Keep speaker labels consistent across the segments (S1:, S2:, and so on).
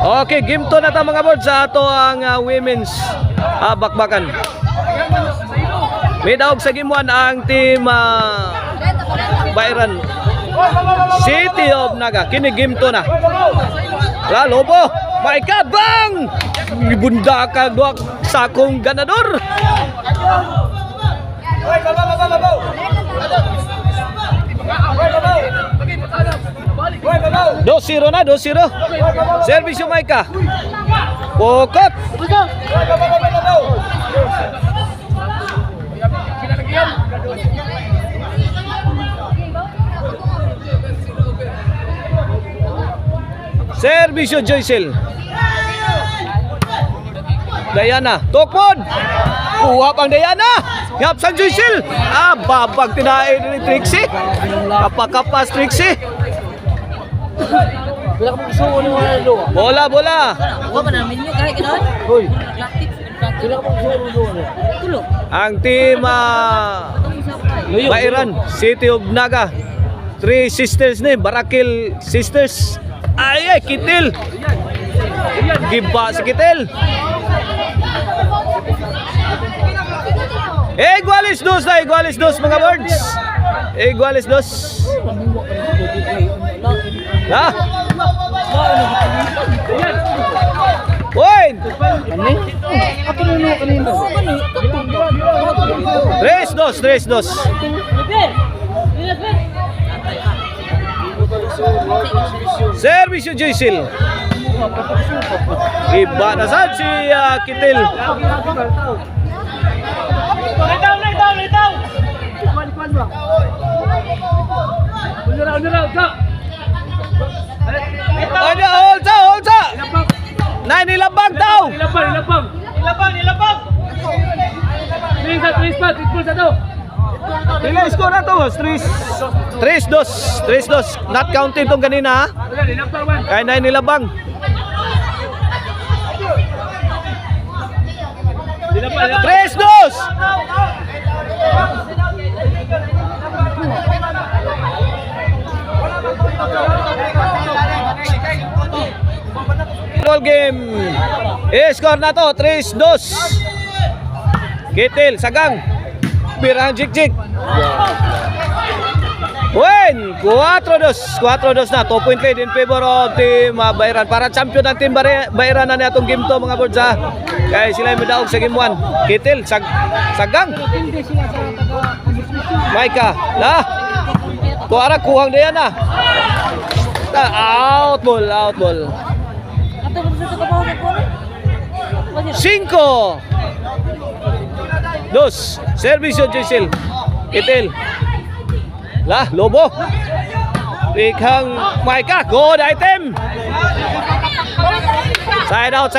S1: Okay, game to na ta mga board sa ato ang women's bakbakan. May daog sa game 1 ang team Bayaran City of Naga. Kini game to na. Lobo, maikabang! Ibunda ka duak sakong ganador. Dos zero na, 2-0. Service yung Maika. Pokot. Service yung Joycel. Diana, Tokpod. Kuha pang Diana. Yap sang Joycel. Babag tinain ni Trixie. Kapakapas Trixie. Bola. Ang team Bayaran City of Naga. 3 sisters ni Barakil sisters. Ay, Kitil. Giba si Kitil. Igualis dos mga birds. Igualis dos. Ha? Point. 3-2. Service yung Joycel. Iba na sad si Kitil.
S2: Litaw.
S1: Ada holsa. Nay nilabag daw.
S2: Ilabang.
S1: Release ko na to. 3-2. Not counting tong kanina. Kaya nay nilabang. Tres dos. Roll game. Score na to 3-2. Kitil, Sagang. Birang jik. Win 4-2 na. 2 point lead in favor of team Bayaran. Para champion ng team Bayaran na itong game to mga boards ha. Kaya sila yung daog sa game 1. Kitil, Sagang. Maika. Tuara kuhang dia na. Out ball. 5 2. Service yung Joycel. Kitil. Lobo. Ikhang Maika. Good item. Side out.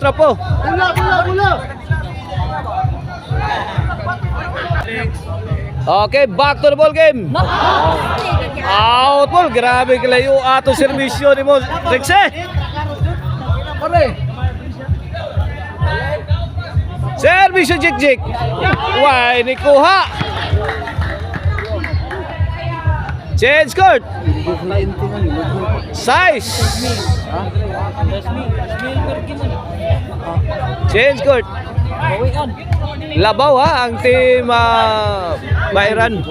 S1: Trapo. Bola. Okay, back to the ball game. Out ball. Grabe kalayo ato servisyo ni mo. Trixie. Servisyo jik. Why ni kuha. Change court. Size. Change court. Labaw ang team Bayaran.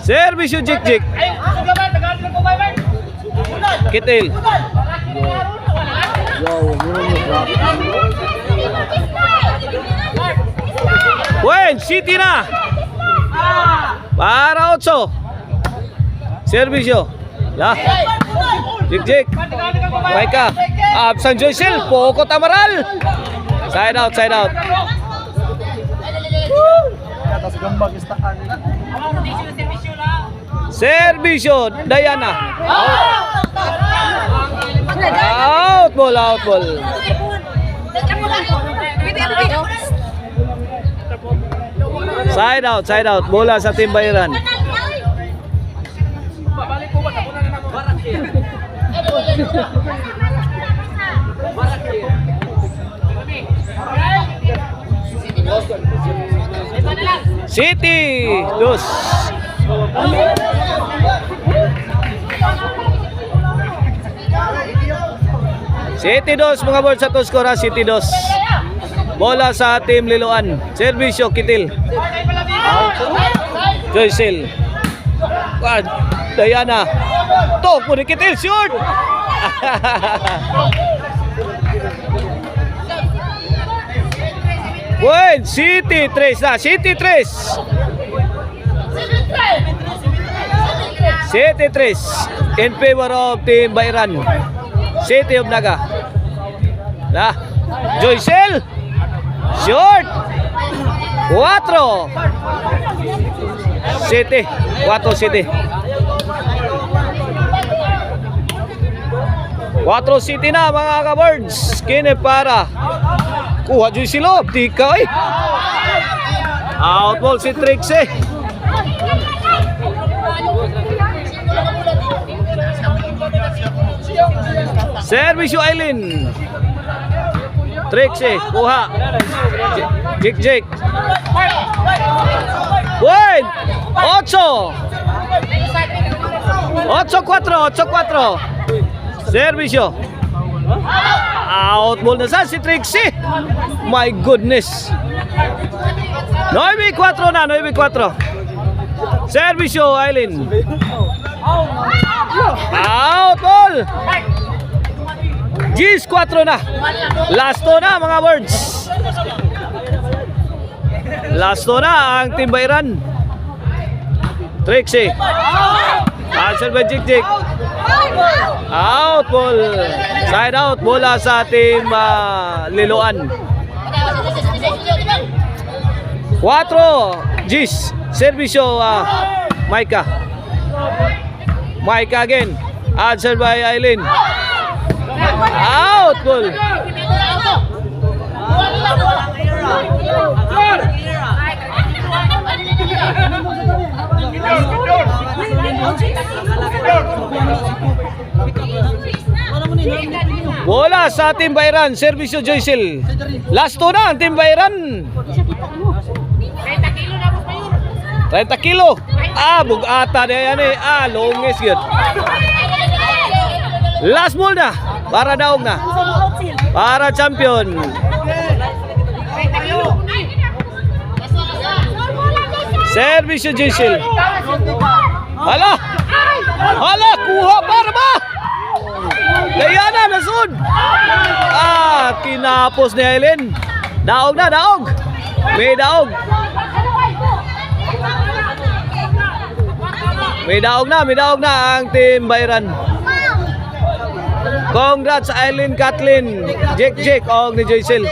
S1: Service yung jik. Kitil. Wen, City na. Para 8. Servisyo. Jik. Maika. Absent Joycel. Pokot Amaral. Side out. Servisyo Diana. Out ball. Side out. Bola sa team Bayaran. City 2. City 2 mga board sa to score ha. City 2. Bola sa Team Liloan. Servisyo Kitil. Joycel. Diana. To po ni Kitil. Shoot! Bueno, City 3 na. City 3. City 3 in favor of Team Bayran. City of Naga. Nah, Joycel. Short. 4. City. 4 City. 4 City na mga ka-birds. Kine para. Kuha dyan si Lob. Tika eh. Out ball si Trixie. Servisyo Aileen. Trixie. Kuha. Jik. Wait. 8. 8-4. Servisyo. Out ball na sa si Trixie. My goodness. 9-4 na. 9-4. Servisyo Aileen. Out ball. Gis 4 na. Lasto na mga birds. Lasto na ang Team Bayran. Trixie. Answer by Jik. Out ball. Side out. Bola sa Team Liloan. 4. Gis. Servisyo Maika. Maika again. Answer by Aileen. Out ball. Bola sa Team Bayran. Servisyo Joycel. Last 2 na ang Team Bayran. 30 kilo. Bugata na yan eh. Longest yun. Last ball na. Para daog na. Para champion. Servisyo Joycel. Hala. Kuha para ba? Diana nasud. Kinapos ni Aileen. Daog na. May daog. May daog na ang Team Bayran. Congrats Aileen, Kathleen, Jake, og ni Joycel.